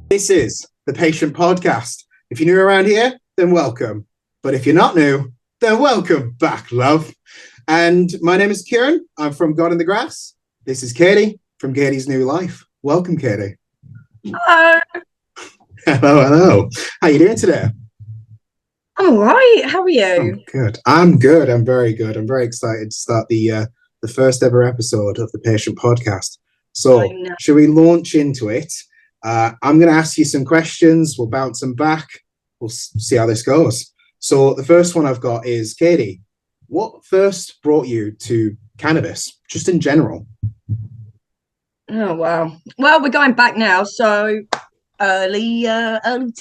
This is the Patient Podcast. If you're new around here, then welcome. But if you're not new, then welcome back, love. And my name is Kieran. I'm from God in the Grass. This is Kady from Kady's New Life. Welcome, Kady. Hello. Hello, hello. How you doing today? I'm all right. How are Oh, you? good. I'm good. I'm very good. I'm very excited to start the first ever episode of the Patient Podcast. I So, know. should we launch into it? I'm going to ask you some questions. We'll bounce them back. We'll see how this goes. So, the first one I've got is Kady. What first brought you to cannabis, just in general? Oh wow. Well, we're going back now, so early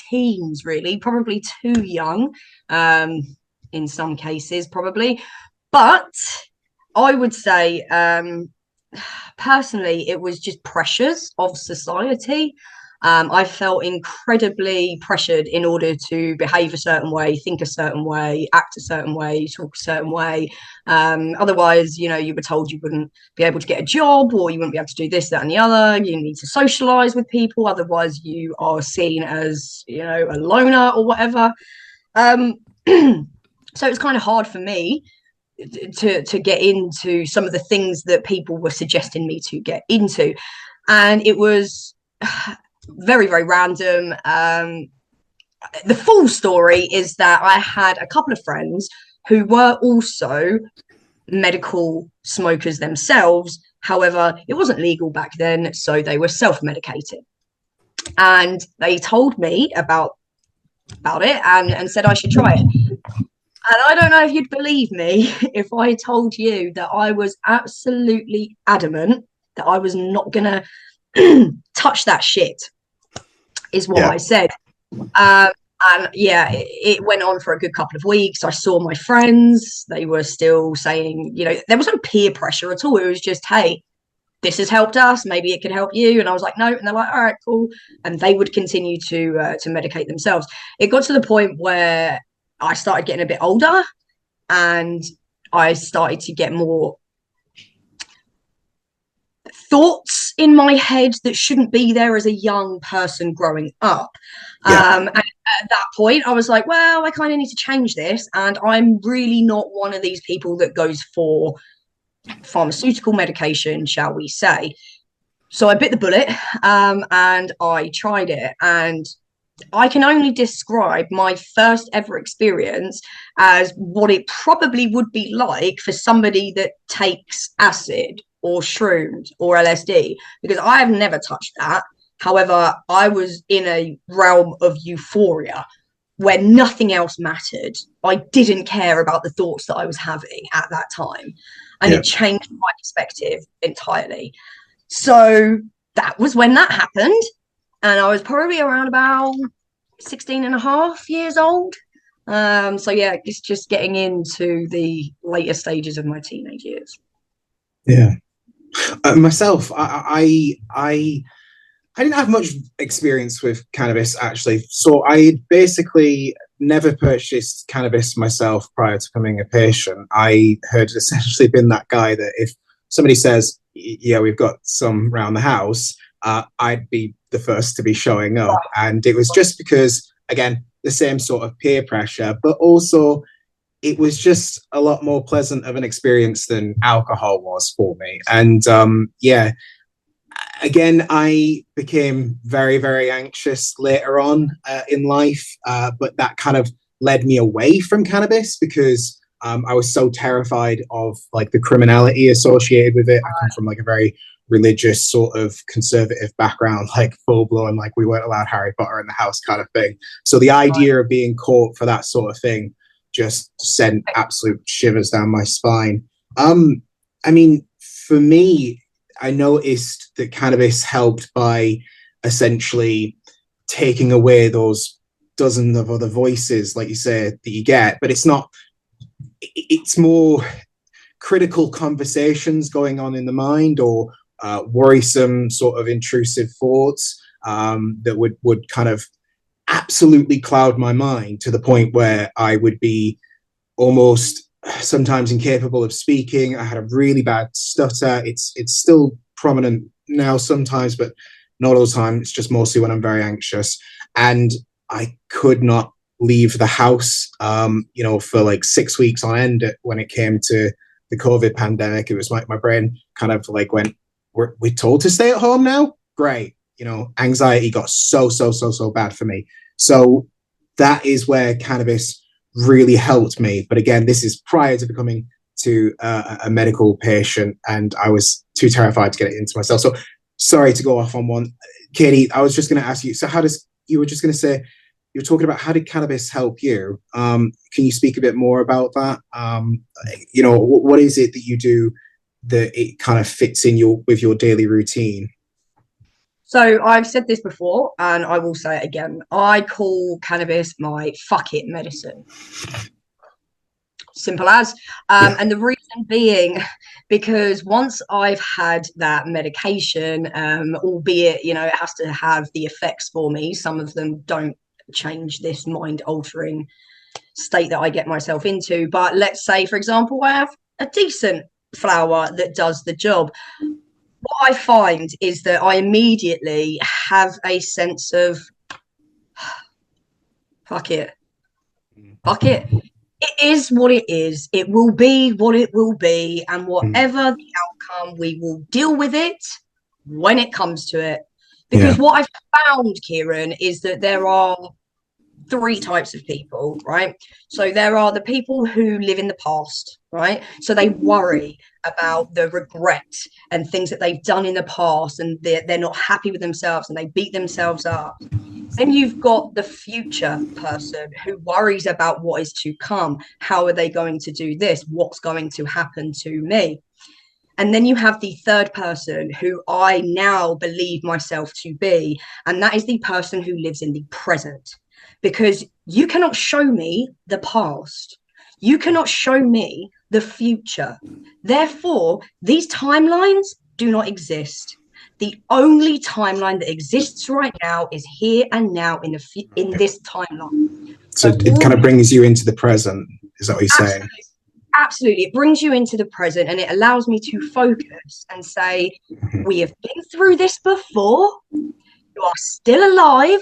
teens, really. Probably too young, um, in some cases, probably. But I would say, personally, it was just pressures of society. I felt incredibly pressured in order to behave a certain way, think a certain way, act a certain way, talk a certain way. Otherwise, you were told you wouldn't be able to get a job, or you wouldn't be able to do this, that, and the other. You need to socialize with people. Otherwise, you are seen as, a loner or whatever. Um, so it's kind of hard for me to get into some of the things that people were suggesting me to get into, and it was very, very random. The full story is that I had a couple of friends who were also medical smokers themselves. However, it wasn't legal back then, so they were self-medicating, and they told me about it and said I should try it. And I don't know if you'd believe me if I told you that I was absolutely adamant that I was not gonna touch that shit, is what Yeah. I said. And yeah, it went on for a good couple of weeks. I saw my friends, they were still saying, there was no peer pressure at all. It was just, hey, this has helped us, maybe it could help you. And I was like, no. And they're like, all right, cool. And they would continue to medicate themselves. It got to the point where I started getting a bit older, and I started to get more thoughts in my head that shouldn't be there as a young person growing up. Yeah. And at that point, I was like, well, I kind of need to change this. And I'm really not one of these people that goes for pharmaceutical medication, shall we say. So I bit the bullet, and I tried it. And I can only describe my first ever experience as what it probably would be like for somebody that takes acid or shrooms or LSD, because I have never touched that. However, I was in a realm of euphoria where nothing else mattered. I didn't care about the thoughts that I was having at that time. And Yeah. it changed my perspective entirely. So that was when that happened. And I was probably around about 16 and a half years old. So yeah, it's just getting into the later stages of my teenage years. Yeah. Myself, I didn't have much experience with cannabis actually. So I basically never purchased cannabis myself prior to becoming a patient. I had essentially been that guy that if somebody says, yeah, we've got some around the house, I'd be the first to be showing up. And it was just because, again, the same sort of peer pressure, but also it was just a lot more pleasant of an experience than alcohol was for me. And yeah, again, I became very, very anxious later on in life, but that kind of led me away from cannabis because I was so terrified of like the criminality associated with it. I come from like a very religious sort of conservative background, like full blown, like we weren't allowed Harry Potter in the house kind of thing. So the idea of being caught for that sort of thing just sent absolute shivers down my spine. I mean, for me, I noticed that cannabis helped by essentially taking away those dozen of other voices, like you say, that you get, but it's more critical conversations going on in the mind or worrisome sort of intrusive thoughts that would kind of absolutely cloud my mind to the point where I would be almost sometimes incapable of speaking. I had a really bad stutter. It's still prominent now sometimes, but not all the time. It's just mostly when I'm very anxious. And I could not leave the house, for like 6 weeks on end when it came to the COVID pandemic. It was like my brain kind of like went, we're told to stay at home now? Great. Anxiety got so bad for me. So that is where cannabis really helped me. But again, this is prior to becoming a medical patient, and I was too terrified to get it into myself. So sorry to go off on one. Kady, I was just going to ask you, so you were just going to say, you were talking about how did cannabis help you? Can you speak a bit more about that? What is it that you do that it kind of fits in with your daily routine? So I've said this before, and I will say it again. I call cannabis my fuck it medicine. Simple as. And the reason being, because once I've had that medication, albeit, it has to have the effects for me. Some of them don't change this mind altering state that I get myself into. But let's say, for example, I have a decent flower that does the job. What I find is that I immediately have a sense of fuck it. It is what it is. It will be what it will be. And whatever the outcome, we will deal with it when it comes to it. Because what I've found, Kieran, is that there are 3 types of people, right? So there are the people who live in the past, right? So they worry about the regret and things that they've done in the past, and they're not happy with themselves and they beat themselves up. Then you've got the future person who worries about what is to come. How are they going to do this? What's going to happen to me? And then you have the third person, who I now believe myself to be, and that is the person who lives in the present. Because you cannot show me the past. You cannot show me the future. Therefore, these timelines do not exist. The only timeline that exists right now is here and now in this timeline. So it kind of brings you into the present. Is that what you're saying? Absolutely. It brings you into the present, and it allows me to focus and say, we have been through this before. You are still alive.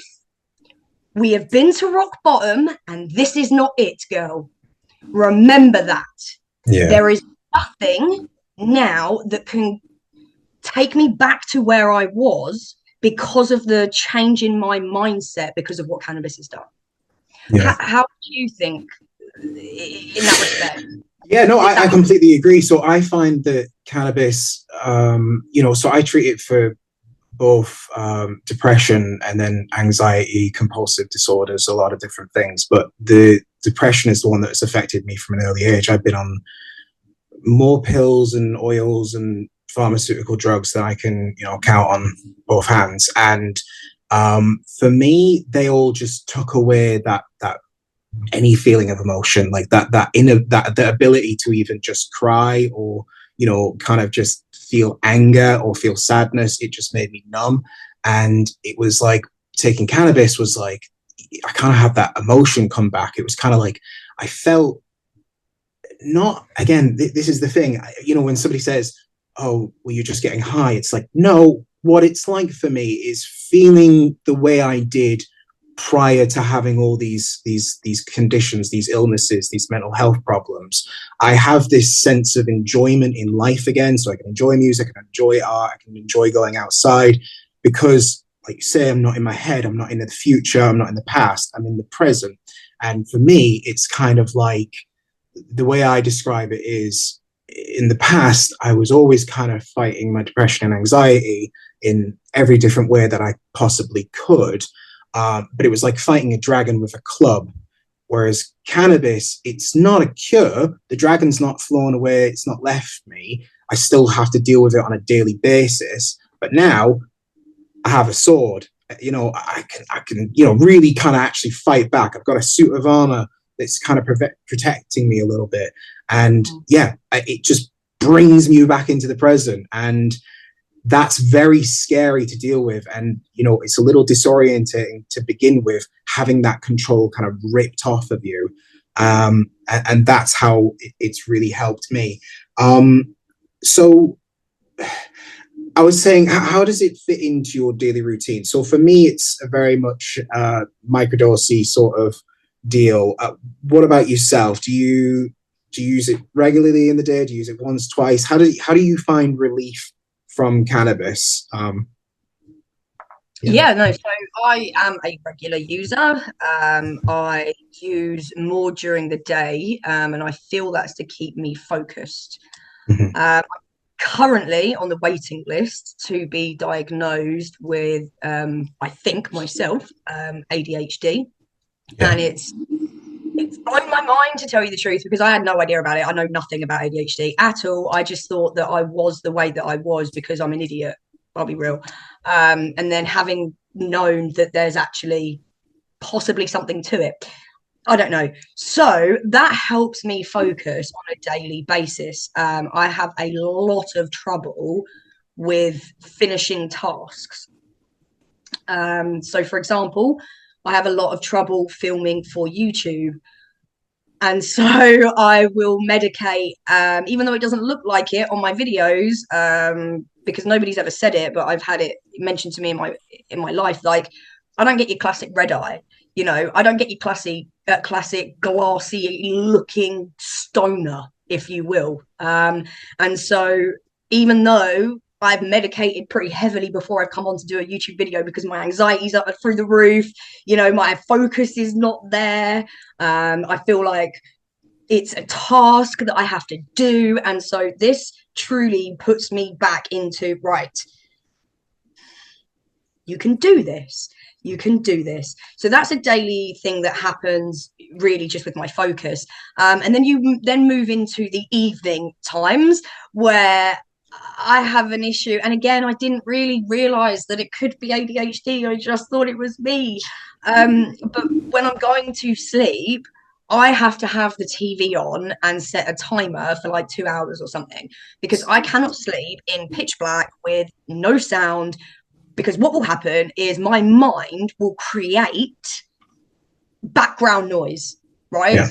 We have been to rock bottom, and this is not it, girl. Remember that. Yeah. There is nothing now that can take me back to where I was because of the change in my mindset because of what cannabis has done. Yeah. How do you think in that respect? Yeah, no, I completely agree. So I find that cannabis, so I treat it for both depression and then anxiety, compulsive disorders, a lot of different things. But the depression is the one that's affected me from an early age. I've been on more pills and oils and pharmaceutical drugs than I can, count on both hands. And for me, they all just took away that any feeling of emotion, like that the ability to even just cry or, kind of just feel anger or feel sadness. It just made me numb. And it was like taking cannabis was like, I kind of had that emotion come back. It was kind of like, I felt not, again, this is the thing, when somebody says, oh, well, you're just getting high. It's like, no, what it's like for me is feeling the way I did prior to having all these conditions, these illnesses, these mental health problems. I have this sense of enjoyment in life again. So I can enjoy music, I can enjoy art, I can enjoy going outside because, like you say, I'm not in my head, I'm not in the future, I'm not in the past, I'm in the present. And for me, it's kind of like, the way I describe it is, in the past, I was always kind of fighting my depression and anxiety in every different way that I possibly could. But it was like fighting a dragon with a club. Whereas cannabis, it's not a cure. The dragon's not flown away. It's not left me. I still have to deal with it on a daily basis. But now I have a sword. I can really kind of actually fight back. I've got a suit of armor that's kind of protecting me a little bit. And it just brings me back into the present. And that's very scary to deal with. And, it's a little disorienting to begin with, having that control kind of ripped off of you. And that's how it's really helped me. So I was saying, how does it fit into your daily routine? So for me, it's a very much microdosy sort of deal. What about yourself? Do you use it regularly in the day? Do you use it once, twice? How do you find relief from cannabis? Yeah. Yeah, no, so I am a regular user. I use more during the day, and I feel that's to keep me focused. Mhm. I'm currently on the waiting list to be diagnosed with, I think myself, ADHD, Yeah. and it's blown my mind, to tell you the truth, because I had no idea about it. I know nothing about ADHD at all. I just thought that I was the way that I was because I'm an idiot. I'll be real. And then having known that there's actually possibly something to it, I don't know. So that helps me focus on a daily basis. I have a lot of trouble with finishing tasks. So, for example, I have a lot of trouble filming for YouTube. And so I will medicate, even though it doesn't look like it on my videos, because nobody's ever said it, but I've had it mentioned to me in my life. Like, I don't get your classic red eye, I don't get your classic glassy looking stoner, if you will. And so even though I've medicated pretty heavily before I've come on to do a YouTube video because my anxiety's up through the roof, my focus is not there. I feel like it's a task that I have to do. And so this truly puts me back into, right, you can do this. You can do this. So that's a daily thing that happens really just with my focus. And then you then move into the evening times where I have an issue. And again, I didn't really realize that it could be ADHD. I just thought it was me. But when I'm going to sleep, I have to have the TV on and set a timer for like 2 hours or something, because I cannot sleep in pitch black with no sound, because what will happen is my mind will create background noise, right? Yeah.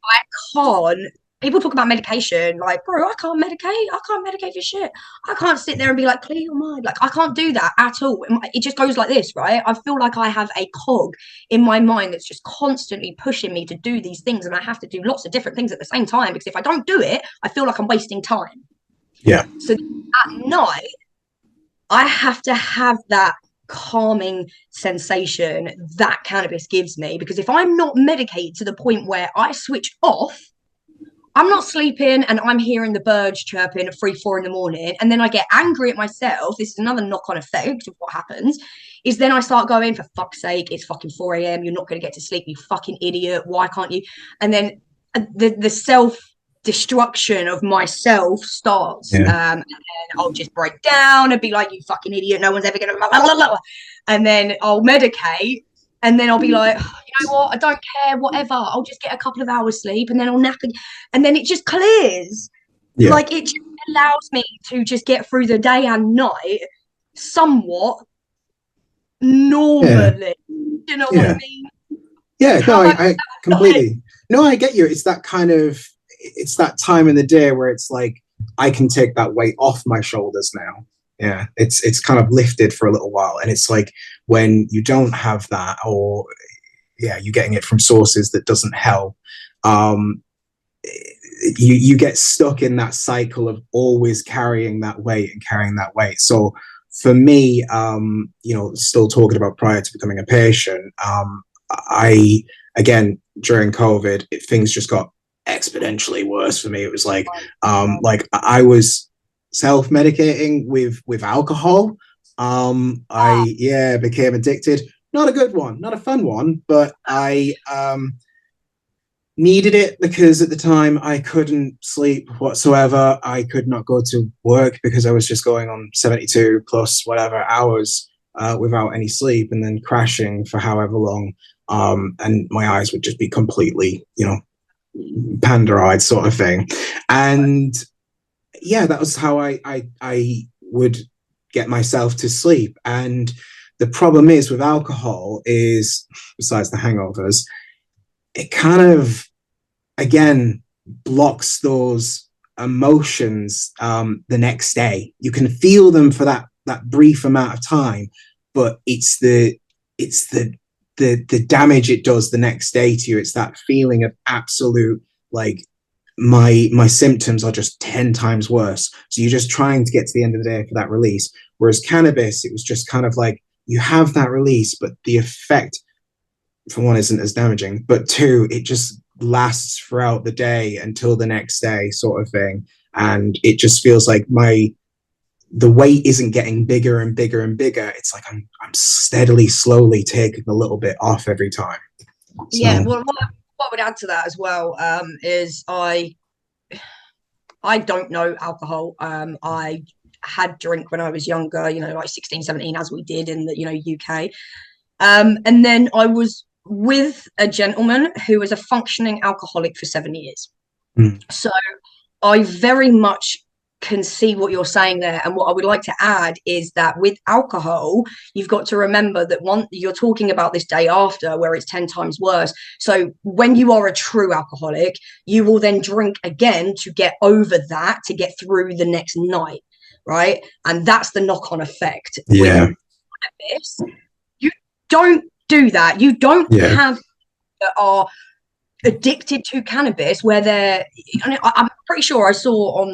I can't. People talk about medication, like, bro, I can't medicate. I can't medicate for shit. I can't sit there and be like, clear your mind. Like, I can't do that at all. It just goes like this, right? I feel like I have a cog in my mind that's just constantly pushing me to do these things, and I have to do lots of different things at the same time, because if I don't do it, I feel like I'm wasting time. Yeah. So at night, I have to have that calming sensation that cannabis gives me, because if I'm not medicated to the point where I switch off, I'm not sleeping and I'm hearing the birds chirping at 3, 4 in the morning. And then I get angry at myself. This is another knock-on effect of what happens, is then I start going, for fuck's sake, it's fucking 4 a.m. You're not going to get to sleep, you fucking idiot. Why can't you? And then the self-destruction of myself starts. Yeah. And then I'll just break down and be like, you fucking idiot. No one's ever going to... And then I'll medicate. And then I'll be like, you know what? I don't care, whatever. I'll just get a couple of hours sleep and then I'll nap. And then it just clears. Yeah. Like, it just allows me to just get through the day and night somewhat normally. You know what I mean? Yeah, no, I completely. No, I get you. It's that time in the day where it's like, I can take that weight off my shoulders now. Yeah, it's kind of lifted for a little while. And it's like, when you don't have that, or you're getting it from sources that doesn't help, you get stuck in that cycle of always carrying that weight. So for me, still talking about prior to becoming a patient, I, again, during COVID, things just got exponentially worse for me. It was like I was self-medicating with alcohol. I became addicted. Not a good one, not a fun one, but I needed it because at the time I couldn't sleep whatsoever. I could not go to work because I was just going on 72 plus whatever hours without any sleep, and then crashing for however long. And my eyes would just be completely, panda-eyed sort of thing. And yeah, that was how I would get myself to sleep. And the problem is with alcohol is, besides the hangovers, it kind of, again, blocks those emotions the next day. You can feel them for that brief amount of time, but it's the damage it does the next day to you. It's that feeling of absolute, like, my symptoms are just 10 times worse. So you're just trying to get to the end of the day for that release. Whereas cannabis, it was just kind of like, you have that release, but the effect, for one, isn't as damaging, but two, it just lasts throughout the day until the next day, sort of thing. And it just feels like the weight isn't getting bigger and bigger and bigger. It's like I'm steadily, slowly taking a little bit off every time. So, Yeah, well, what I would add to that as well, is I don't know alcohol. I had drink when I was younger, like 16, 17, as we did in the, UK. And then I was with a gentleman who was a functioning alcoholic for 7 years. So I very much can see what you're saying there. And what I would like to add is that with alcohol, you've got to remember that you're talking about this day after, where it's 10 times worse. So when you are a true alcoholic, you will then drink again to get over that, to get through the next night, right? And that's the knock-on effect. yeah. With cannabis, you don't do that. You don't have that are addicted to cannabis where I'm pretty sure I saw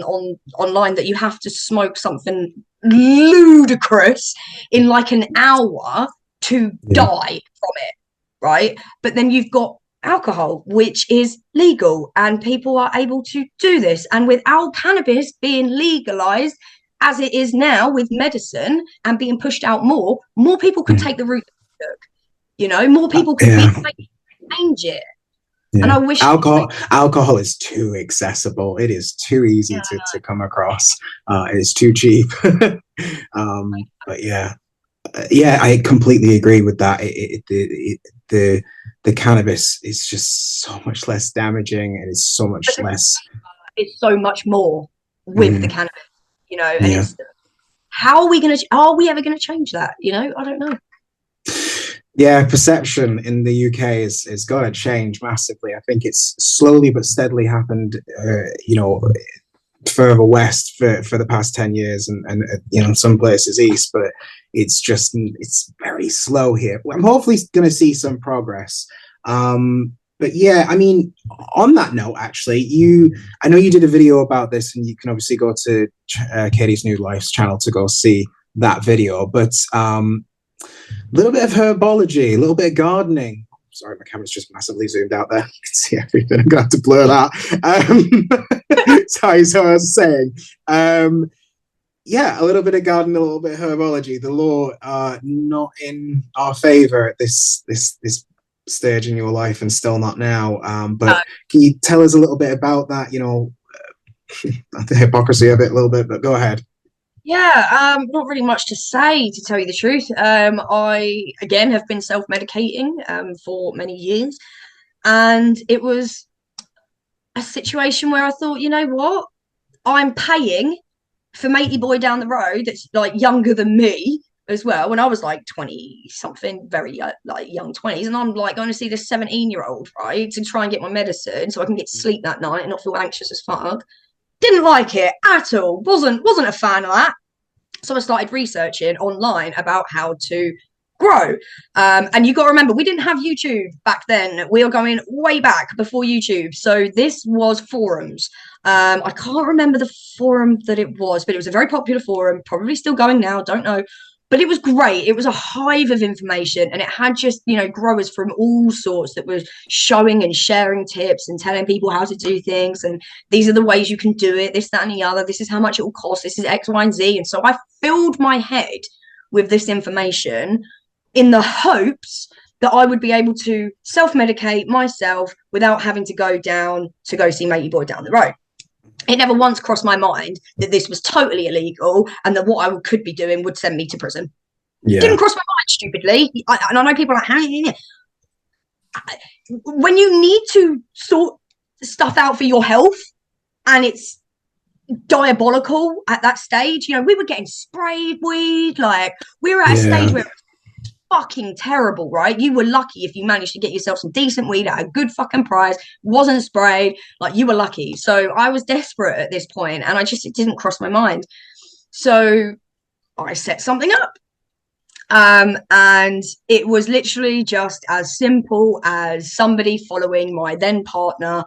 online that you have to smoke something ludicrous in like an hour to die from it, right? But then you've got alcohol, which is legal, and people are able to do this. And without cannabis being legalized as it is now with medicine and being pushed out more people could take the route that took, more people could change it. Yeah. And I wish alcohol is too accessible. It is too easy to come across. It's too cheap. But yeah, I completely agree with that. The cannabis is just so much less damaging, and it's so much less. It's so much more with the cannabis, and it's, how are we ever going to change that? I don't know. Yeah, perception in the UK is got to change massively. I think it's slowly but steadily happened, further west for the past 10 years, and some places east, but it's very slow here. I'm hopefully going to see some progress. But yeah, I mean, on that note, actually, I know you did a video about this, and you can obviously go to Kady's New Life's channel to go see that video, but a little bit of herbology, a little bit of gardening. Sorry, my camera's just massively zoomed out there. You can see everything. I'm going to have to blur that. Sorry, so I was saying, a little bit of gardening, a little bit of herbology. The law are not in our favor at this stage in your life, and still not now. But can you tell us a little bit about that? The hypocrisy of it a little bit, but go ahead. Yeah, not really much to say, to tell you the truth. I, again, have been self-medicating for many years. And it was a situation where I thought, you know what? I'm paying for matey boy down the road that's like younger than me as well. When I was like 20 something, very like young 20s, and I'm like going to see this 17-year-old, right, to try and get my medicine so I can get to sleep that night and not feel anxious as fuck. Didn't like it at all. Wasn't a fan of that. So I started researching online about how to grow. And you got to remember, we didn't have YouTube back then. We are going way back before YouTube. So this was forums. I can't remember the forum that it was, but it was a very popular forum, probably still going now, don't know. But it was great. It was a hive of information, and it had just, growers from all sorts that were showing and sharing tips and telling people how to do things. And these are the ways you can do it, this, that, and the other. This is how much it will cost. This is X, Y, and Z. And so I filled my head with this information in the hopes that I would be able to self-medicate myself without having to go see matey boy down the road. It never once crossed my mind that this was totally illegal and that what I could be doing would send me to prison. Yeah. Didn't cross my mind, stupidly. And I know people are like, when you need to sort stuff out for your health and it's diabolical at that stage, we were getting sprayed weed. Like, we were at a stage where fucking terrible, right? You were lucky if you managed to get yourself some decent weed at a good fucking price, wasn't sprayed, like you were lucky. So I was desperate at this point, and it didn't cross my mind. So I set something up. And it was literally just as simple as somebody following my then partner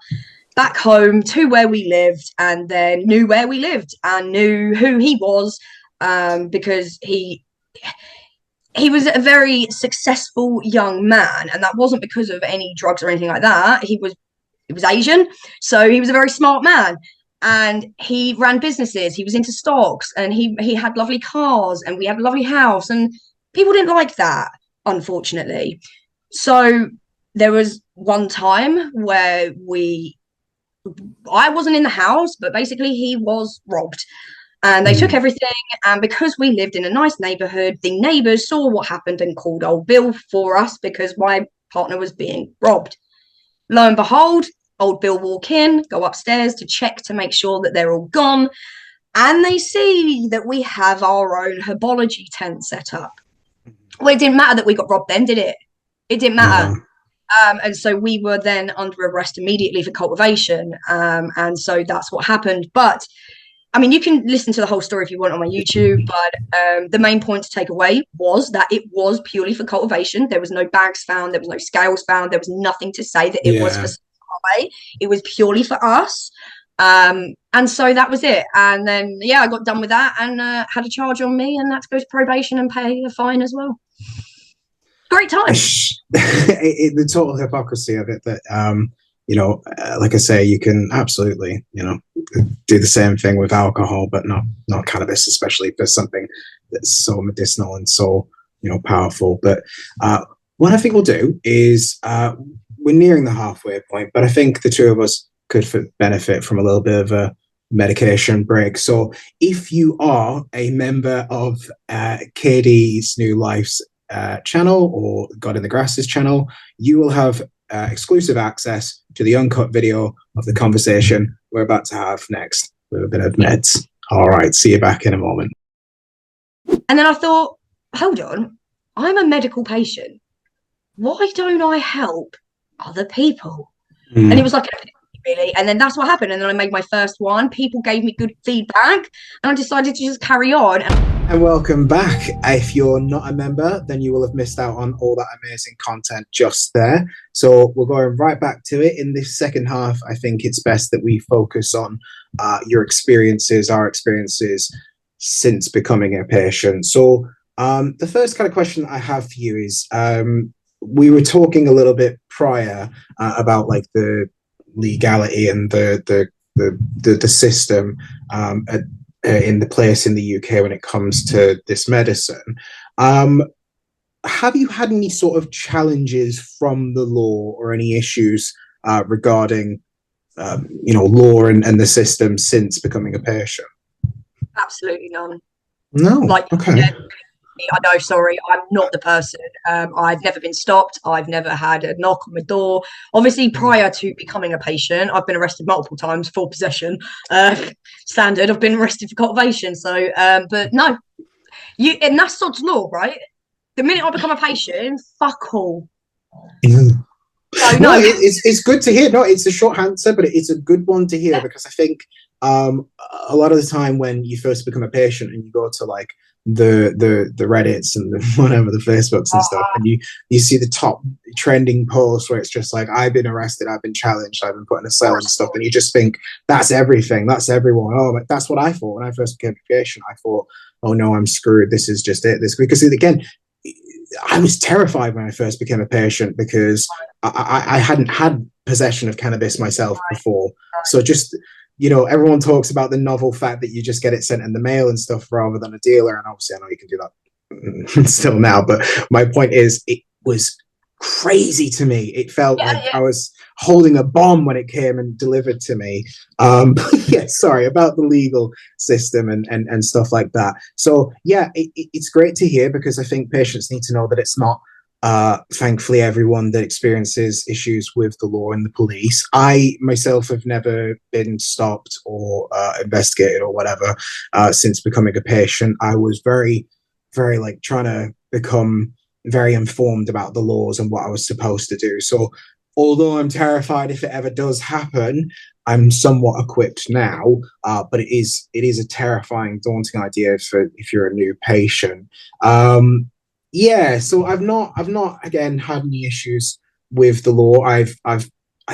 back home to where we lived, and then knew where we lived and knew who he was, because he was a very successful young man, and that wasn't because of any drugs or anything like that. He was Asian, so he was a very smart man, and he ran businesses. He was into stocks, and he had lovely cars, and we had a lovely house, and people didn't like that, unfortunately. So there was one time where I wasn't in the house, but basically he was robbed. And they took everything. And because we lived in a nice neighborhood, the neighbors saw what happened and called old Bill for us because my partner was being robbed. Lo and behold, old Bill walk in, go upstairs to check to make sure that they're all gone. And they see that we have our own herbology tent set up. Well, it didn't matter that we got robbed then, did it? It didn't matter. And so we were then under arrest immediately for cultivation. And so that's what happened. But I mean, you can listen to the whole story if you want on my YouTube, but the main point to take away was that it was purely for cultivation. There was no bags found. There was no scales found. There was nothing to say that it was for supply. It was purely for us. And so that was it. And then, yeah, I got done with that and had a charge on me, and that goes to probation and pay a fine as well. Great time. The total hypocrisy of it that, like I say, you can absolutely, do the same thing with alcohol, but not cannabis, especially for something that's so medicinal and so, powerful. But what I think we'll do is we're nearing the halfway point, but I think the two of us could benefit from a little bit of a medication break. So if you are a member of Kady's New Life's channel or God in the Grass's channel, you will have exclusive access to the uncut video of the conversation we're about to have next with a bit of meds. All right, see you back in a moment. And then I thought, hold on, I'm a medical patient. Why don't I help other people? And it was like, really. And then that's what happened. And then I made my first one. People gave me good feedback, and I decided to just carry on. And welcome back. If you're not a member, then you will have missed out on all that amazing content just there. So we're going right back to it. In this second half, I think it's best that we focus on your experiences, our experiences since becoming a patient. So the first kind of question I have for you is, we were talking a little bit prior about like the legality and the system in the place in the UK when it comes to this medicine. Have you had any sort of challenges from the law or any issues regarding law and the system since becoming a patient? Absolutely none. No. Okay. Yeah, I know, sorry, I'm not the person. I've never been stopped. I've never had a knock on my door. Obviously, prior to becoming a patient, I've been arrested multiple times for possession. Standard. I've been arrested for cultivation. So, but no, and that's sod's law, right? The minute I become a patient, fuck all. So, no, it's good to hear. No, it's a short answer, but it's a good one to hear because I think a lot of the time when you first become a patient and you go to like the Reddits and the whatever, the Facebooks and stuff, and you see the top trending posts where it's just like, I've been arrested, I've been challenged, I've been put in a cell and stuff, and you just think that's everything, that's everyone. Oh, but that's what I thought when I first became a patient. I thought, oh no, I'm screwed, this is just it. This, because again, I was terrified when I first became a patient because I hadn't had possession of cannabis myself before. So just, everyone talks about the novel fact that you just get it sent in the mail and stuff rather than a dealer. And obviously I know you can do that still now, but my point is it was crazy to me. It felt like I was holding a bomb when it came and delivered to me. Sorry about the legal system and stuff like that. So yeah, it's great to hear because I think patients need to know that it's not thankfully everyone that experiences issues with the law and the police. I myself have never been stopped or investigated or whatever since becoming a patient. I was very, very like trying to become very informed about the laws and what I was supposed to do. So although I'm terrified if it ever does happen, I'm somewhat equipped now. But it is a terrifying, daunting idea for if you're a new patient. Yeah, so I've not again had any issues with the law. I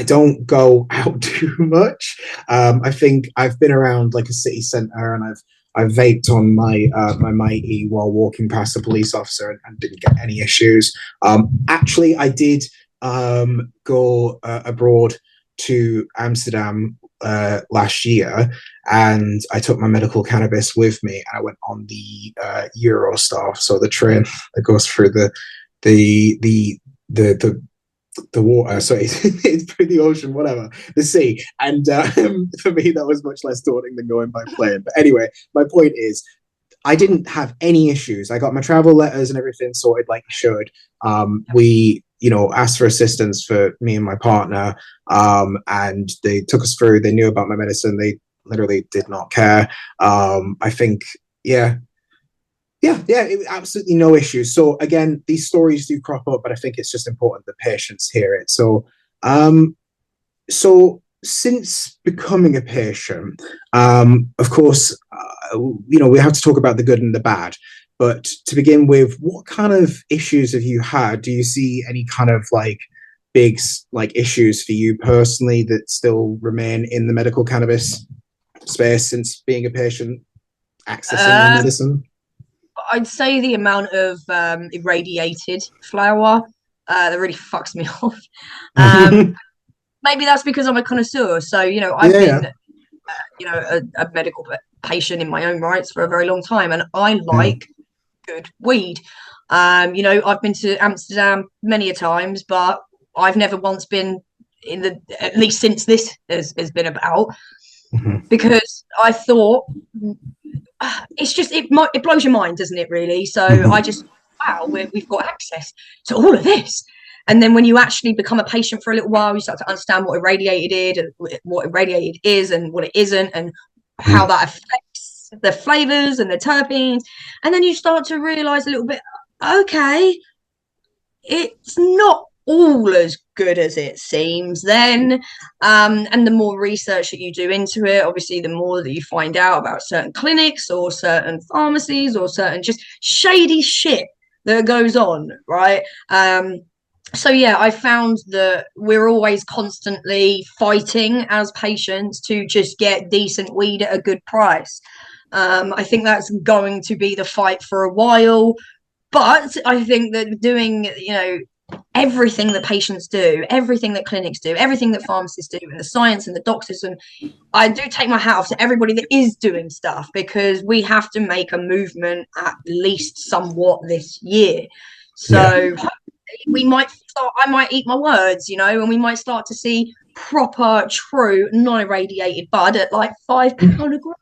don't go out too much. I think I've been around like a city centre, and I've vaped on my Mighty while walking past a police officer, and didn't get any issues. Actually, I did go abroad to Amsterdam last year, and I took my medical cannabis with me, and I went on the Eurostar, so the train that goes through the the the water, so it's through the ocean, whatever, the sea. And for me, that was much less daunting than going by plane. But anyway, my point is, I didn't have any issues. I got my travel letters and everything sorted like you should. We, asked for assistance for me and my partner, and they took us through. They knew about my medicine. They literally did not care. I think, yeah, absolutely no issues. So again, these stories do crop up, but I think it's just important that patients hear it. So since becoming a patient, of course, we have to talk about the good and the bad. But to begin with, what kind of issues have you had? Do you see any kind of like big like issues for you personally that still remain in the medical cannabis space since being a patient, accessing your medicine? I'd say the amount of irradiated flower that really fucks me off. Maybe that's because I'm a connoisseur. So, I've been, a medical patient in my own rights for a very long time, and I like good weed. I've been to Amsterdam many a times, but I've never once been at least since this has been about, because I thought it's just it blows your mind, doesn't it, really? So I just, wow, we've got access to all of this. And then when you actually become a patient for a little while, you start to understand what irradiated is and what it isn't, and how that affects the flavors and the terpenes. And then you start to realize a little bit, okay, it's not all as good as it seems then. And the more research that you do into it, obviously the more that you find out about certain clinics or certain pharmacies or certain just shady shit that goes on, right? So yeah, I found that we're always constantly fighting as patients to just get decent weed at a good price. I think that's going to be the fight for a while, but I think that doing, everything that patients do, everything that clinics do, everything that pharmacists do, and the science and the doctors, and I do take my hat off to everybody that is doing stuff, because we have to make a movement at least somewhat this year. So I might eat my words, and we might start to see proper, true, non-irradiated bud at like £5 a gram.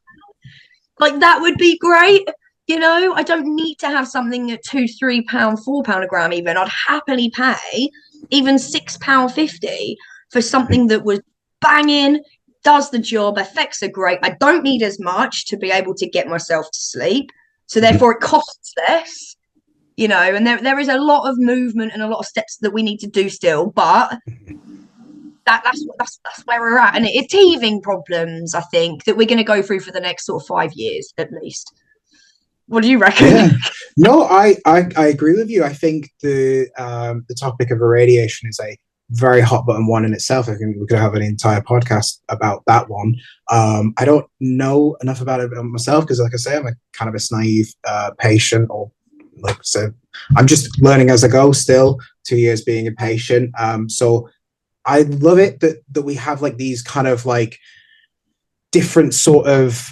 Like, that would be great. I don't need to have something at £2, £3, £4 a gram even. I'd happily pay even £6.50 for something that was banging, does the job, effects are great. I don't need as much to be able to get myself to sleep. So therefore it costs less, and there is a lot of movement and a lot of steps that we need to do still, but that's where we're at. And it's teething problems, I think, that we're going to go through for the next sort of 5 years at least. What do you reckon? Yeah. No, I agree with you. I think the topic of irradiation is a very hot button one in itself. I think we could have an entire podcast about that one. I don't know enough about it myself because, like I say, I'm a cannabis naive patient, or like I said, I'm just learning as I go still, 2 years being a patient. So I love it that we have like these kind of like different sort of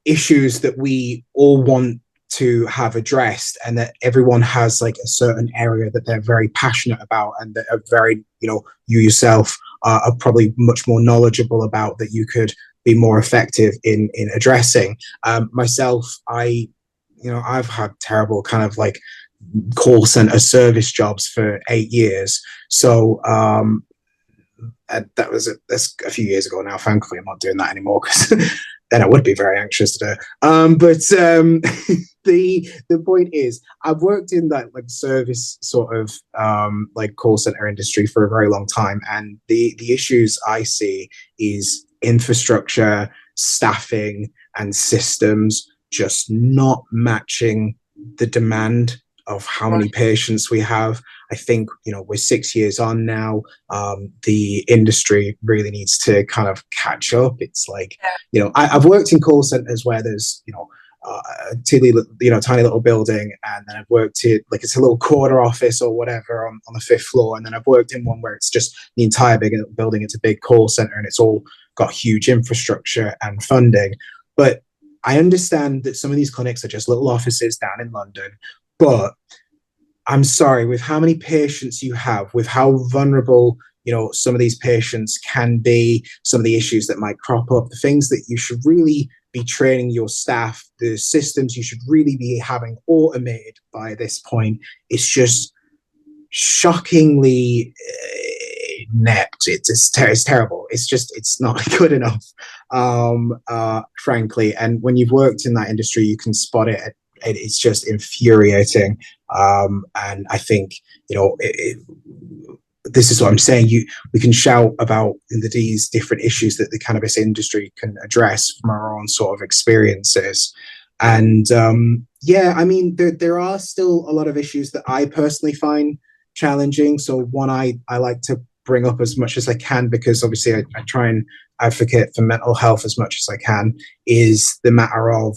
issues that we all want to have addressed, and that everyone has like a certain area that they're very passionate about, and that are very, you yourself are probably much more knowledgeable about, that you could be more effective in addressing. Myself, I've had terrible kind of like call center service jobs for 8 years. So that was that's a few years ago now. Thankfully, I'm not doing that anymore because then I would be very anxious to do. But the point is, I've worked in that like service sort of like call center industry for a very long time, and the issues I see is infrastructure, staffing, and systems just not matching the demand of how many Right. patients we have. I think, we're 6 years on now. The industry really needs to kind of catch up. It's like, I've worked in call centers where there's, tiny little building, and then I've worked in like it's a little corner office or whatever on the fifth floor, and then I've worked in one where it's just the entire big building. It's a big call center, and it's all got huge infrastructure and funding. But I understand that some of these clinics are just little offices down in London, but I'm sorry, with how many patients you have, with how vulnerable, some of these patients can be, some of the issues that might crop up, the things that you should really be training your staff, the systems you should really be having automated by this point, it's just shockingly inept. It's terrible. It's not good enough, frankly. And when you've worked in that industry, you can spot it. It's just infuriating. And I think, this is what I'm saying. We can shout about these different issues that the cannabis industry can address from our own sort of experiences. And yeah, I mean, there are still a lot of issues that I personally find challenging. So one I like to bring up as much as I can, because obviously I try and advocate for mental health as much as I can, is the matter of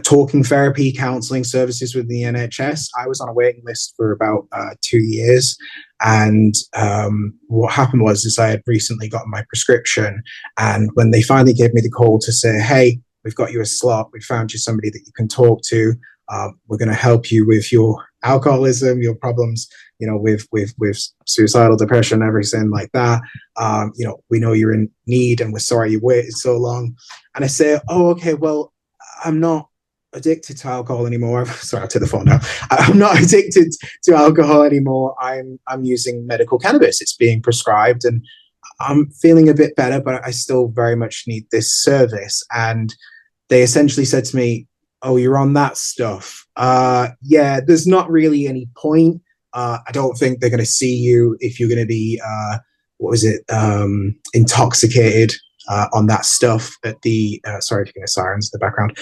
talking therapy, counselling services with the NHS. I was on a waiting list for about 2 years, and what happened was I had recently gotten my prescription, and when they finally gave me the call to say, "Hey, we've got you a slot. We found you somebody that you can talk to. We're going to help you with your alcoholism, your problems, with suicidal depression, everything like that. We know you're in need, and we're sorry you waited so long." And I say, "Oh, okay, well, I'm not addicted to alcohol anymore." Sorry, I'll take the phone now. I'm not addicted to alcohol anymore. I'm using medical cannabis. It's being prescribed, and I'm feeling a bit better, but I still very much need this service. And they essentially said to me, "Oh, you're on that stuff. Yeah, there's not really any point. I don't think they're going to see you if you're going to be, intoxicated on that stuff at the, sorry if you can hear sirens in the background."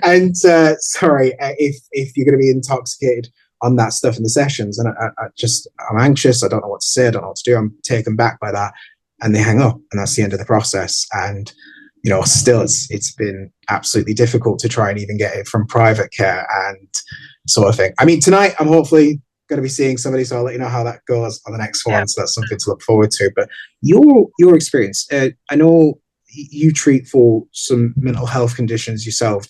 And sorry, if you're going to be intoxicated on that stuff in the sessions. And I'm anxious. I don't know what to say. I don't know what to do. I'm taken back by that. And they hang up, and that's the end of the process. And still it's been absolutely difficult to try and even get it from private care and sort of thing. I mean, tonight I'm hopefully going to be seeing somebody, so I'll let you know how that goes on the next one. So that's something to look forward to. But your experience, I know you treat for some mental health conditions yourself.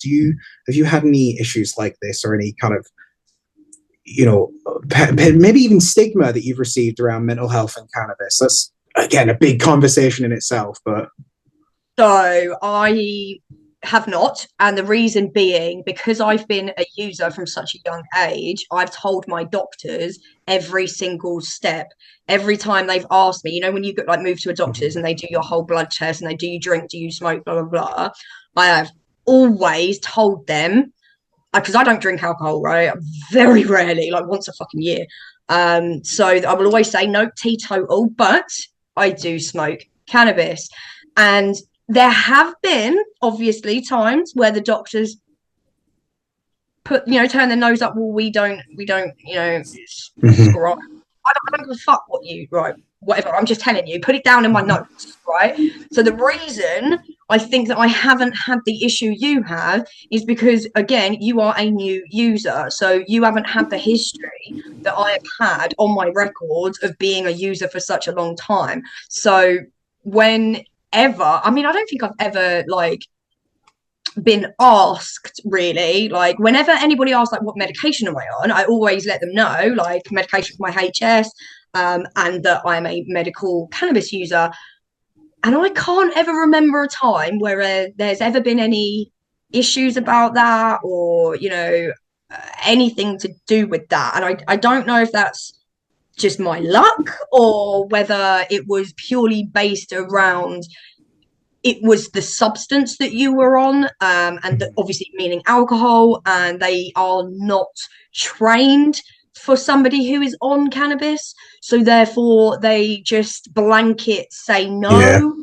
Have you had any issues like this, or any kind of maybe even stigma that you've received around mental health and cannabis? That's again a big conversation in itself, but So I have not, and the reason being because I've been a user from such a young age. I've told my doctors every single step, every time they've asked me, when you get like moved to a doctor's and they do your whole blood test and they do you drink, do you smoke, blah blah blah. I have always told them, because I don't drink alcohol, right? Very rarely, like once a fucking year. So I will always say no teetotal, but I do smoke cannabis. And there have been obviously times where the doctors turn their nose up. Well, we don't prescribe. I don't give a fuck what you, right, whatever, I'm just telling you, put it down in my notes, right? So the reason I think that I haven't had the issue you have is because, again, you are a new user, so you haven't had the history that I have had on my records of being a user for such a long time. So whenever, I mean, I don't think I've ever been asked, really, like whenever anybody asks like what medication am I on, I always let them know like medication for my HS, and that I'm a medical cannabis user. And I can't ever remember a time where there's ever been any issues about that, or anything to do with that. And I don't know if that's just my luck, or whether it was purely based around it was the substance that you were on, and obviously meaning alcohol, and they are not trained for somebody who is on cannabis, so therefore they just blanket say Yeah. no.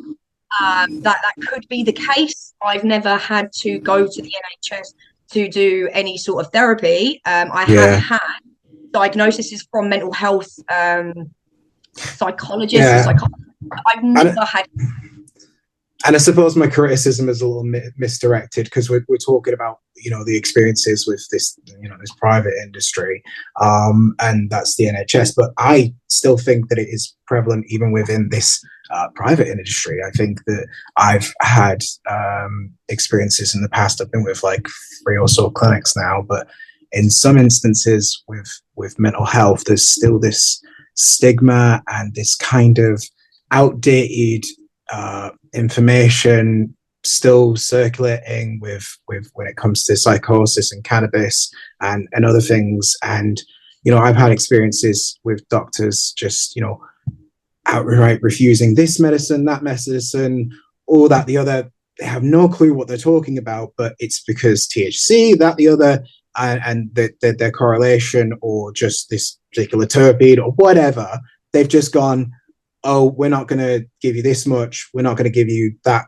That could be the case. I've never had to go to the NHS to do any sort of therapy. I have Yeah. had diagnoses from mental health psychologists and Yeah. psychologists. I've And never had. and I suppose my criticism is a little misdirected, because we're talking about, the experiences with this, this private industry, and that's the NHS. But I still think that it is prevalent even within this private industry. I think that I've had experiences in the past. I've been with like 3 or so clinics now, but in some instances with mental health, there's still this stigma and this kind of outdated information still circulating with when it comes to psychosis and cannabis and other things. And I've had experiences with doctors just outright refusing this medicine, that medicine, or that the other. They have no clue what they're talking about, but it's because THC, that, the other, and their correlation, or just this particular terpene or whatever. They've just gone, oh, we're not going to give you this much, we're not going to give you that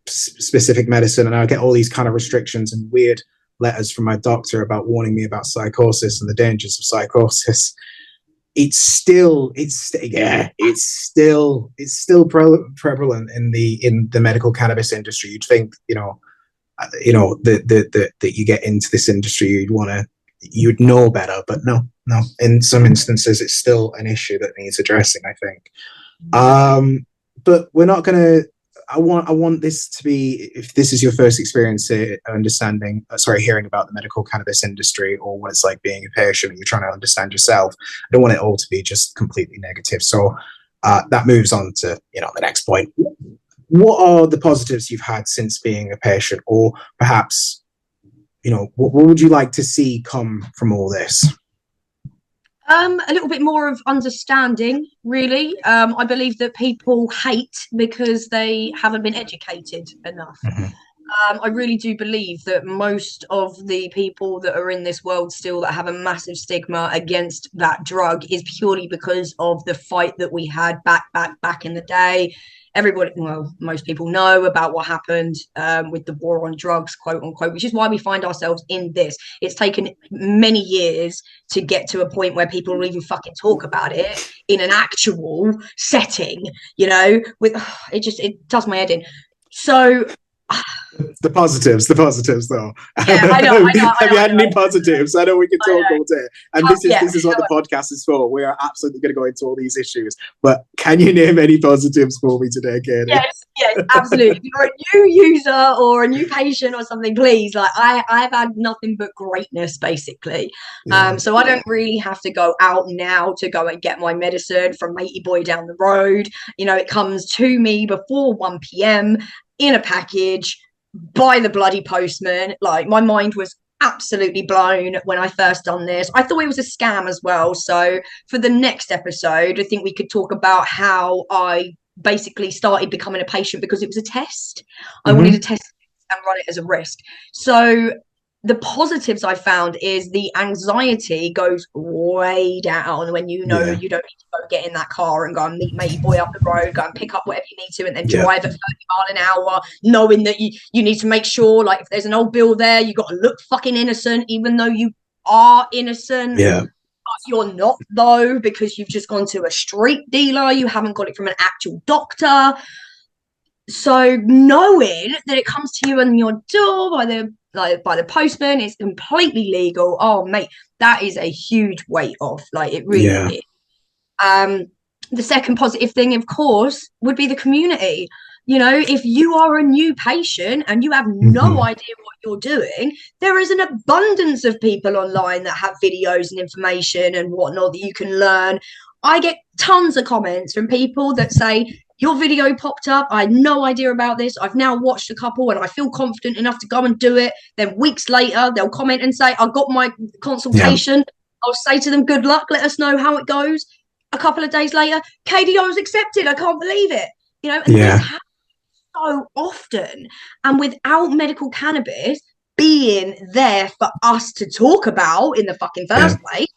specific medicine. And I get all these kind of restrictions and weird letters from my doctor about warning me about psychosis and the dangers of psychosis. It's still prevalent in the medical cannabis industry. You'd think, that you get into this industry, you'd know better, but no. In some instances, it's still an issue that needs addressing, I think. But we're not going to. I want this to be, if this is your first experience hearing about the medical cannabis industry, or what it's like being a patient, and you're trying to understand yourself. I don't want it all to be just completely negative. So that moves on to the next point. What are the positives you've had since being a patient, or perhaps what would you like to see come from all this? A little bit more of understanding, really. I believe that people hate because they haven't been educated enough. Mm-hmm. I really do believe that most of the people that are in this world still that have a massive stigma against that drug is purely because of the fight that we had back in the day. Everybody, well, most people know about what happened with the war on drugs, quote unquote, which is why we find ourselves in this. It's taken many years to get to a point where people will even fucking talk about it in an actual setting, with it does my head in. So the positives though. Yeah, I know. Have you had any positives? I know we can talk all day, and this is what the podcast is for. We are absolutely going to go into all these issues, but can you name any positives for me today, Kady? Yes, absolutely. If you're a new user or a new patient or something, please, I've had nothing but greatness, basically. So I don't really have to go out now to go and get my medicine from Matey Boy down the road. It comes to me before 1 p.m. in a package by the bloody postman. Like, my mind was absolutely blown when I first done this. I thought it was a scam as well. So for the next episode, I think we could talk about how I basically started becoming a patient because it was a test. I wanted to test and run it as a risk. So the positives I found is the anxiety goes way down when you don't need to go get in that car and go and meet Matey Boy up the road, go and pick up whatever you need to, and then drive at 30 miles an hour, knowing that you need to make sure, like, if there's an old bill there, you got to look fucking innocent, even though you are innocent. Yeah. But you're not, though, because you've just gone to a street dealer. You haven't got it from an actual doctor. So knowing that it comes to you on your door by the postman, it's completely legal. Oh, mate, that is a huge weight off. Like, it really is. The second positive thing, of course, would be the community. If you are a new patient and you have no idea what you're doing, there is an abundance of people online that have videos and information and whatnot that you can learn. I get tons of comments from people that say, your video popped up, I had no idea about this, I've now watched a couple and I feel confident enough to go and do it. Then weeks later, they'll comment and say, I got my consultation. I'll say to them, good luck, let us know how it goes. A couple of days later, Kady, I was accepted. I can't believe it. And this Yeah. happens so often. And without medical cannabis being there for us to talk about in the fucking Yeah. first place,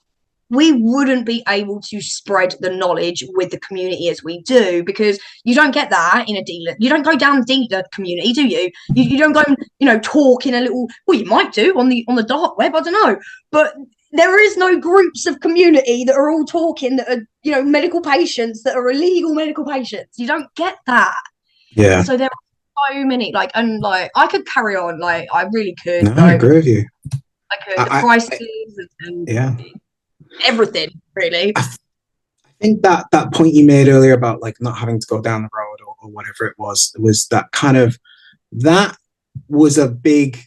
we wouldn't be able to spread the knowledge with the community as we do, because you don't get that in a dealer. You don't go down dealer community, do you? You don't go and talk in a little. Well, you might do on the dark web. I don't know, but there is no groups of community that are all talking that are medical patients that are illegal medical patients. You don't get that. Yeah. So there are so many and I could carry on. I really could. No, I agree with you. I could. The I, prices I and yeah. everything really. I think that point you made earlier about like not having to go down the road or whatever it was that kind of that was a big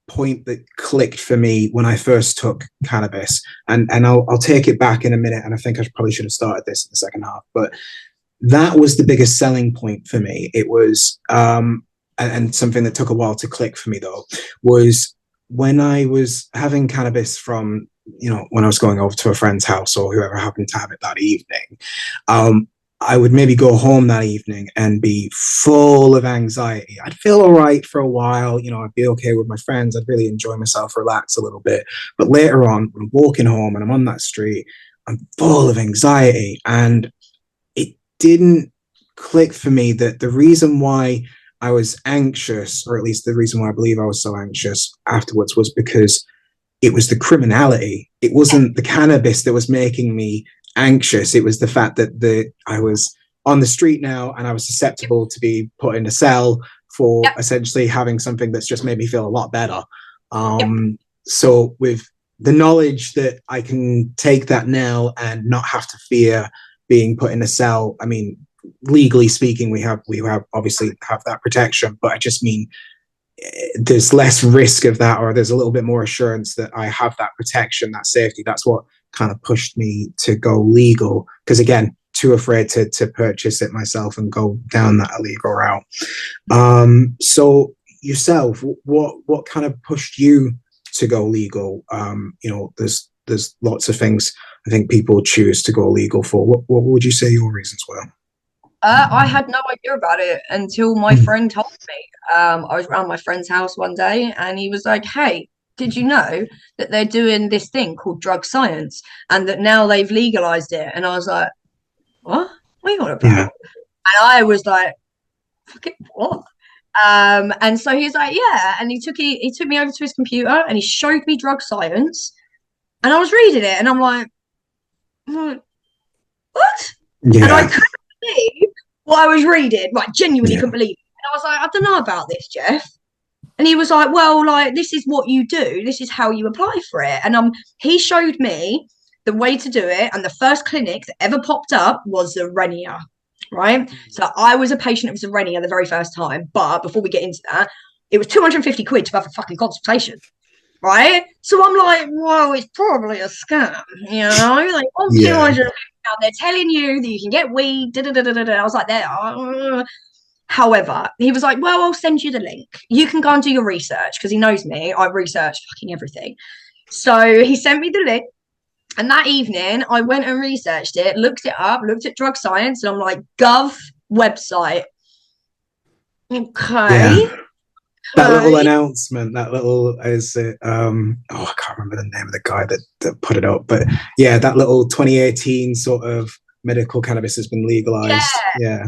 point that clicked for me when I first took cannabis. And I'll take it back in a minute. And I think I probably should have started this in the second half, but that was the biggest selling point for me. It was, and something that took a while to click for me though, was when I was having cannabis from, when I was going over to a friend's house or whoever happened to have it that evening. I would maybe go home that evening and be full of anxiety. I'd feel all right for a while. I'd be okay with my friends. I'd really enjoy myself, relax a little bit. But later on, when I'm walking home and I'm on that street, I'm full of anxiety. And it didn't click for me that the reason why I was anxious, or at least the reason why I believe I was so anxious afterwards, was because it was the criminality. It wasn't the cannabis that was making me anxious. It was the fact that I was on the street now and I was susceptible to be put in a cell for essentially having something that's just made me feel a lot better. So with the knowledge that I can take that now and not have to fear being put in a cell, I mean, legally speaking, we have obviously have that protection, but I just mean there's less risk of that, or there's a little bit more assurance that I have that protection, that safety. That's what kind of pushed me to go legal, because again, too afraid to purchase it myself and go down that illegal route. So yourself, what kind of pushed you to go legal? There's lots of things I think people choose to go legal for. What would you say your reasons were? I had no idea about it until my friend told me. I was around my friend's house one day and he was like, hey, did you know that they're doing this thing called drug science and that now they've legalized it? And I was like, what are you on about? Yeah. And I was like, fucking what? And so he's like, yeah. And he took me over to his computer and he showed me drug science. And I was reading it and I'm like, what? Yeah. And I couldn't believe what I was reading. Like, genuinely couldn't believe it. And I was like, I don't know about this, Jeff. And he was like, well, like, this is what you do. This is how you apply for it. And he showed me the way to do it. And the first clinic that ever popped up was Zerenia, right? So I was a patient of Zerenia the very first time. But before we get into that, it was 250 quid to have a fucking consultation, right? So I'm like, well, it's probably a scam, Like, oh, 200, they're telling you that you can get weed. Da, da, da, da, da. I was like, there. However, he was like, well, I'll send you the link. You can go and do your research, because he knows me. I research fucking everything. So he sent me the link. And that evening, I went and researched it, looked it up, looked at drug science, and I'm like, Gov website. Okay. Yeah. That little announcement, that little I can't remember the name of the guy that put it up, but yeah, that little 2018 sort of medical cannabis has been legalized. Yeah.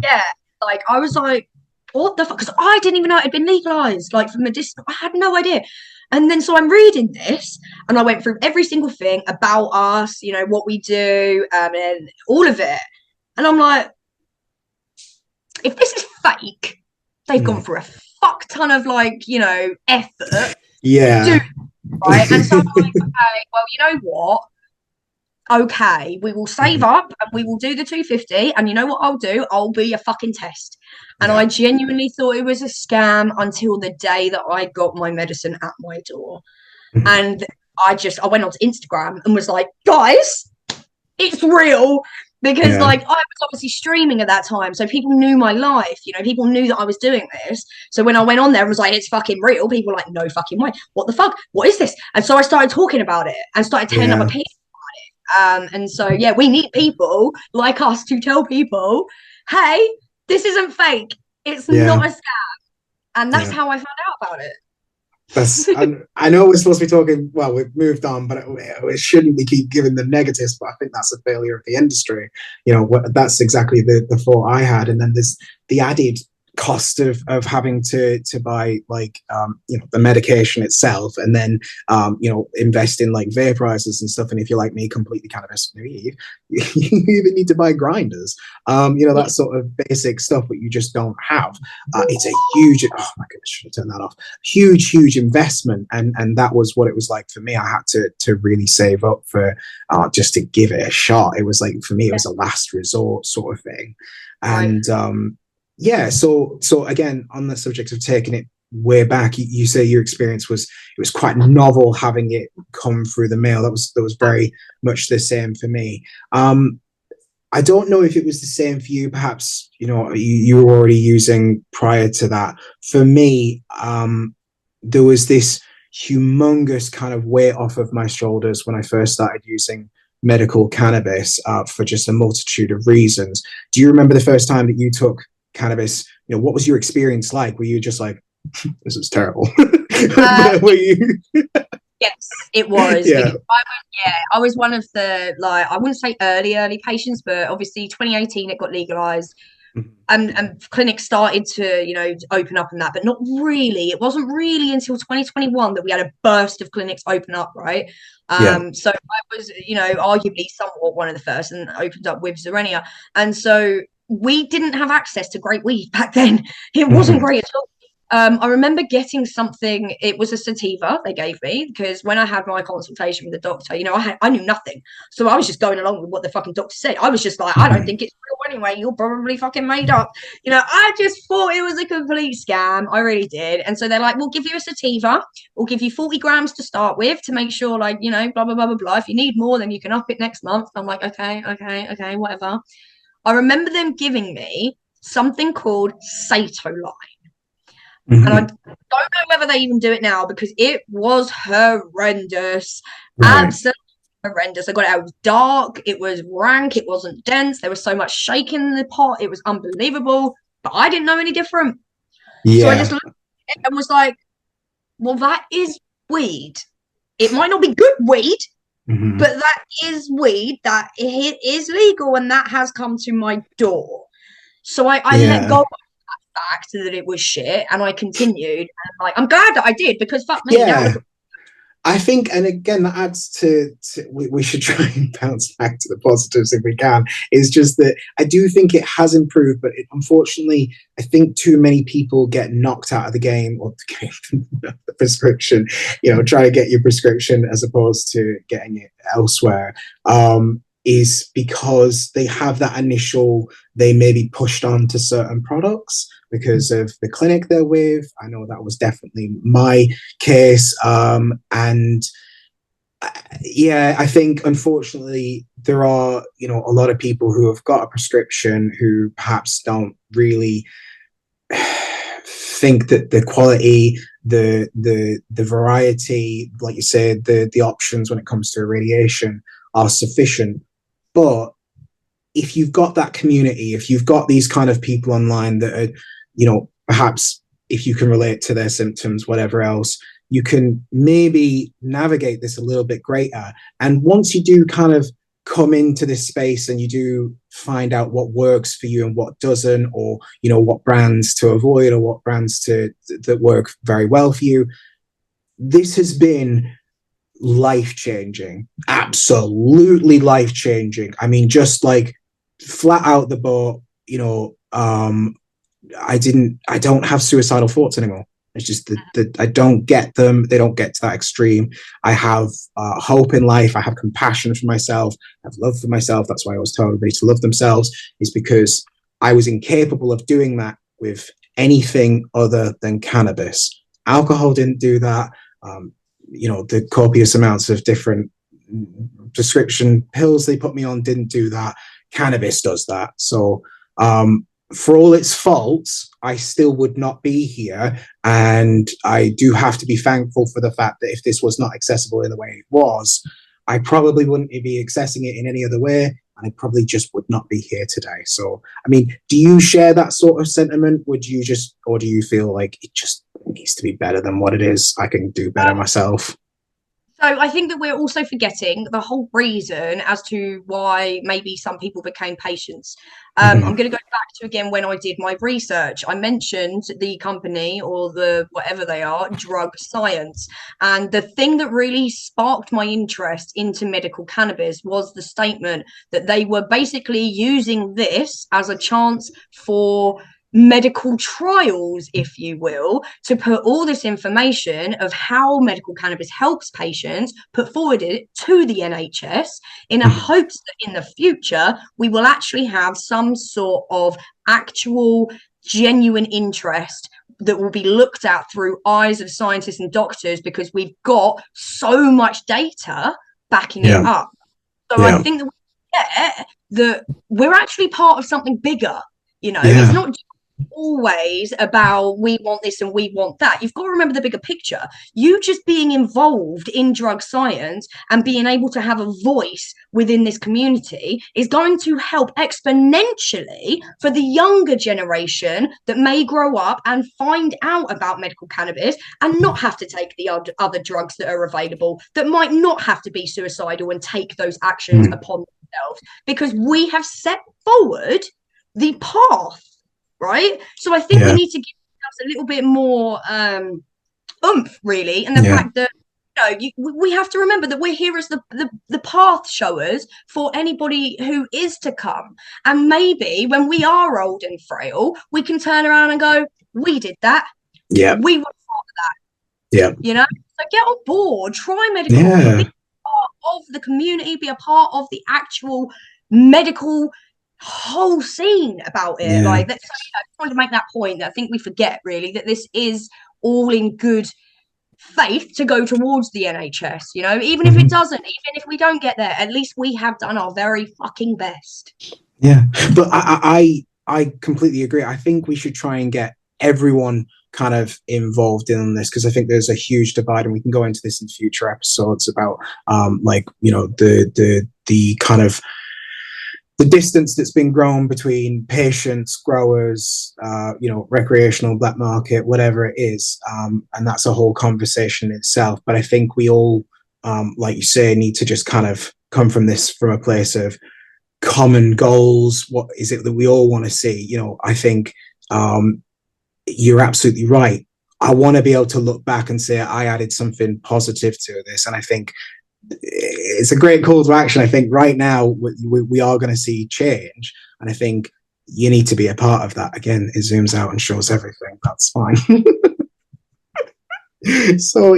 Like, I was like, what the fuck? Because I didn't even know it had been legalized, like, for medicinal. I had no idea. And then so I'm reading this and I went through every single thing about us, what we do, and all of it. And I'm like, if this is fake, they've gone through a fuck ton of effort. Yeah. Right. And so I'm like, okay, well, you know what? Okay, we will save up and we will do the 250. And you know what I'll do? I'll be a fucking test. And I genuinely thought it was a scam until the day that I got my medicine at my door. And I went onto Instagram and was like, guys, it's real. Because I was obviously streaming at that time. So people knew my life, people knew that I was doing this. So when I went on there and was like, it's fucking real, people were like, no fucking way. What the fuck? What is this? And so I started talking about it and started telling other people about it. And so, yeah, we need people like us to tell people, hey, this isn't fake. It's Yeah. not a scam. And that's Yeah. how I found out about it. That's, I know we're supposed to be talking, well, we've moved on, but it shouldn't be keep giving the negatives, but I think that's a failure of the industry. That's exactly the thought I had. And then there's the added cost of having to buy like the medication itself, and then invest in like vaporizers and stuff. And if you're like me, completely cannabis naive, you even need to buy grinders, that sort of basic stuff that you just don't have. It's a huge, oh my goodness, should have turned that off. Huge investment, and that was what it was like for me. I had to really save up for just to give it a shot. It was like, for me, it was a last resort sort of thing. And so again, on the subject of taking it way back, you say your experience was, it was quite novel having it come through the mail. That was very much the same for me. I don't know if it was the same for you. Perhaps you were already using prior to that. For me, there was this humongous kind of weight off of my shoulders when I first started using medical cannabis, for just a multitude of reasons. Do you remember the first time that you took cannabis? What was your experience like? Were you just like, this is terrible? Were you? Yes, it was. Yeah. I was one of the, like, I wouldn't say early patients, but obviously 2018 it got legalized. And clinics started to, open up and that, but not really. It wasn't really until 2021 that we had a burst of clinics open up, right? So I was, arguably somewhat one of the first, and opened up with Xerenia. And so we didn't have access to great weed back then. It wasn't great at all. I remember getting something. It was a sativa they gave me, because when I had my consultation with the doctor, I knew nothing, so I was just going along with what the fucking doctor said. I was just like, I don't think it's real anyway. You're probably fucking made up. I just thought it was a complete scam. I really did. And so they're like, we'll give you a sativa. We'll give you 40 grams to start with to make sure, like, blah blah blah blah blah. If you need more, then you can up it next month. I'm like, okay, whatever. I remember them giving me something called Satoline. And I don't know whether they even do it now, because it was horrendous. Right. Absolutely horrendous. I got it out. It was dark. It was rank. It wasn't dense. There was so much shaking in the pot. It was unbelievable. But I didn't know any different. Yeah. So I just looked at it and was like, well, that is weed. It might not be good weed, but that is weed. That it is legal, and that has come to my door. So I let go fact that it was shit, and I continued, and I'm glad that I did, because fuck me. Now I think, and again, that adds to we should try and bounce back to the positives if we can. It's just that I do think it has improved, but unfortunately, I think too many people get knocked out of the game, or the prescription, try to get your prescription as opposed to getting it elsewhere. Is because they have that initial, they may be pushed on to certain products because of the clinic they're with. I know that was definitely my case. And I think unfortunately there are, a lot of people who have got a prescription who perhaps don't really think that the quality, the variety, like you said, the options when it comes to irradiation are sufficient. But if you've got that community, if you've got these kind of people online that are, perhaps if you can relate to their symptoms, whatever else, you can maybe navigate this a little bit greater. And once you do kind of come into this space and you do find out what works for you and what doesn't, or, what brands to avoid or what brands that work very well for you, this has been life-changing, absolutely life-changing. I mean, just like flat out the boat, I don't have suicidal thoughts anymore. It's just that I don't get them. They don't get to that extreme. I have hope in life. I have compassion for myself. I have love for myself. That's why I always tell everybody to love themselves, is because I was incapable of doing that with anything other than cannabis. Alcohol didn't do that. The copious amounts of different prescription pills they put me on didn't do that. Cannabis does that. So for all its faults, I still would not be here. And I do have to be thankful for the fact that if this was not accessible in the way it was, I probably wouldn't be accessing it in any other way, and I probably just would not be here today. So, I mean, do you share that sort of sentiment? Would you just, or do you feel like it just needs to be better than what it is? I can do better myself. So I think that we're also forgetting the whole reason as to why maybe some people became patients. I'm going to go back to again when I did my research. I mentioned the company or the whatever they are, drug science. And the thing that really sparked my interest into medical cannabis was the statement that they were basically using this as a chance for medical trials, if you will, to put all this information of how medical cannabis helps patients, put forward it to the NHS in a hopes that in the future we will actually have some sort of actual genuine interest that will be looked at through eyes of scientists and doctors, because we've got so much data backing it up. So I think that we forget that we're actually part of something bigger. It's not always about we want this and we want that. You've got to remember the bigger picture. You just being involved in drug science and being able to have a voice within this community is going to help exponentially for the younger generation that may grow up and find out about medical cannabis and not have to take the other drugs that are available, that might not have to be suicidal and take those actions upon themselves, because we have set forward the path. Right. So I think we need to give ourselves a little bit more oomph, really. And the fact that, we have to remember that we're here as the path showers for anybody who is to come. And maybe when we are old and frail, we can turn around and go, we did that. Yeah. We were part of that. Yeah. So get on board, try medical, be a part of the community, be a part of the actual medical whole scene about it. Like that's, I just wanted to make that point, that I think we forget really that this is all in good faith to go towards the NHS, even if it doesn't, even if we don't get there, at least we have done our very fucking best. But I completely agree. I think we should try and get everyone kind of involved in this, because I think there's a huge divide, and we can go into this in future episodes about the kind of the distance that's been grown between patients, growers, recreational, black market, whatever it is. And that's a whole conversation in itself. But I think we all, like you say, need to just kind of come from a place of common goals. What is it that we all want to see? I think you're absolutely right. I want to be able to look back and say I added something positive to this. And I think it's a great call to action. I think right now we are going to see change, and I think you need to be a part of that. Again, it zooms out and shows everything. That's fine. So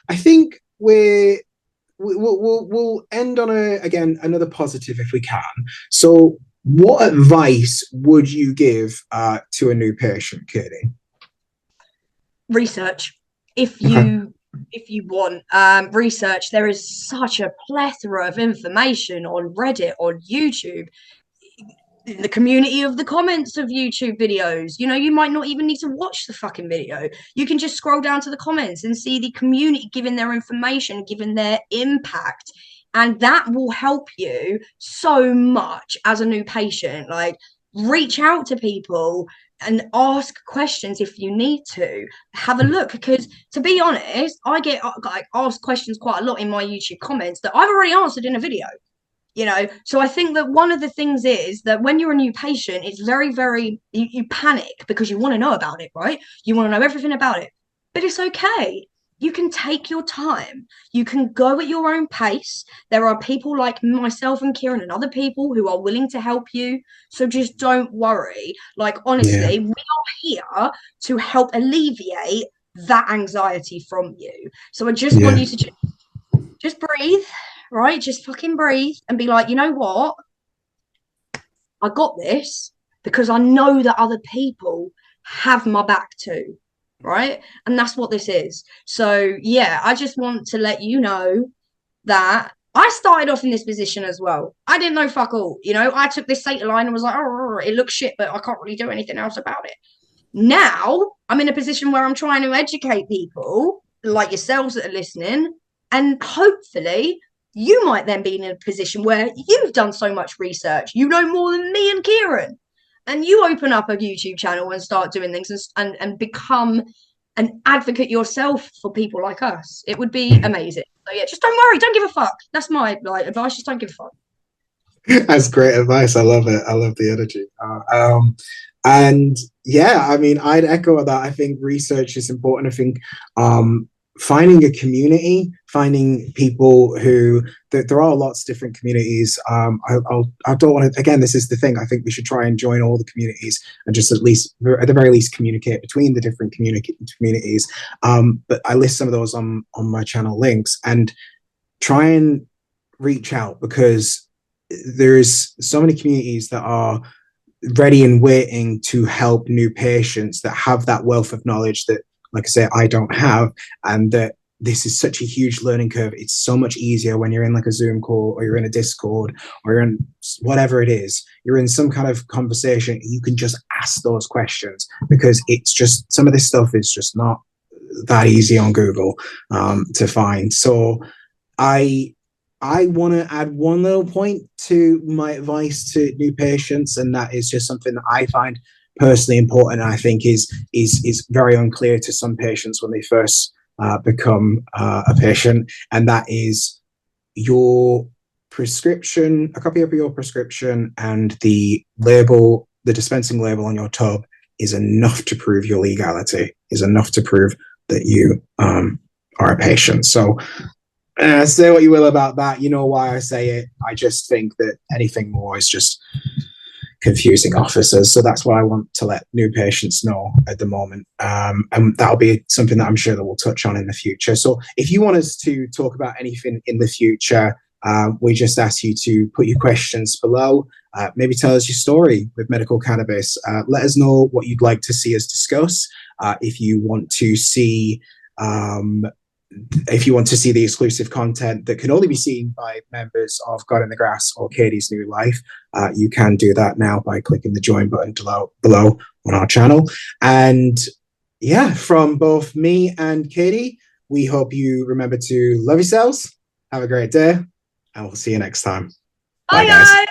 I think we'll end on another positive if we can. So what advice would you give to a new patient, Kady? Research. If you want research, there is such a plethora of information on Reddit, on YouTube, in the community of the comments of YouTube videos. You might not even need to watch the fucking video. You can just scroll down to the comments and see the community giving their information, giving their impact, and that will help you so much as a new patient. Like, reach out to people and ask questions if you need to. Have a look, because to be honest, I get asked questions quite a lot in my YouTube comments that I've already answered in a video. So I think that one of the things is that when you're a new patient, it's very, very, you panic because you want to know about it, right? You want to know everything about it, but it's okay. You can take your time. You can go at your own pace. There are people like myself and Kieran and other people who are willing to help you. So just don't worry. Like, honestly, we are here to help alleviate that anxiety from you. So I just want you to just breathe, right? Just fucking breathe and be like, you know what? I got this, because I know that other people have my back too. Right. And that's what this is. So I just want to let you know that I started off in this position as well. I didn't know fuck all. I took this Satan line and was like, oh, it looks shit, but I can't really do anything else about it. Now I'm in a position where I'm trying to educate people like yourselves that are listening And hopefully you might then be in a position where you've done so much research, you know more than me and Kieran, and you open up a YouTube channel and start doing things and become an advocate yourself for people like us. It would be amazing. So yeah, just don't worry, don't give a fuck. That's my advice. Just don't give a fuck. That's great advice. I love it. I love the energy. And yeah, I mean, I'd echo that. I think research is important. I think finding a community, finding people who there are lots of different communities. I don't want to. Again, this is the thing. I think we should try and join all the communities and just at the very least communicate between the different communities. But I list some of those on my channel links and try and reach out, because there's so many communities that are ready and waiting to help new patients that have that wealth of knowledge that, like I say, I don't have, and that this is such a huge learning curve. It's so much easier when you're in like a Zoom call, or you're in a Discord, or you're in whatever it is, you're in some kind of conversation, you can just ask those questions, because it's just, some of this stuff is just not that easy on Google to find. So I want to add one little point to my advice to new patients, and that is just something that I find personally important, and I think is very unclear to some patients when they first become a patient, and that is your prescription, a copy of your prescription, and the label, the dispensing label on your tub is enough to prove your legality, is enough to prove that you are a patient. So say what you will about that. You know why I say it. I just think that anything more is just confusing officers. So that's what I want to let new patients know at the moment. And that'll be something that I'm sure that we'll touch on in the future. So if you want us to talk about anything in the future, we just ask you to put your questions below. Maybe tell us your story with medical cannabis. Let us know what you'd like to see us discuss. If you want to see the exclusive content that can only be seen by members of God in the Grass or Kady's New Life, you can do that now by clicking the join button below on our channel. And yeah, from both me and Kady, we hope you remember to love yourselves, have a great day, and we'll see you next time. Bye, guys.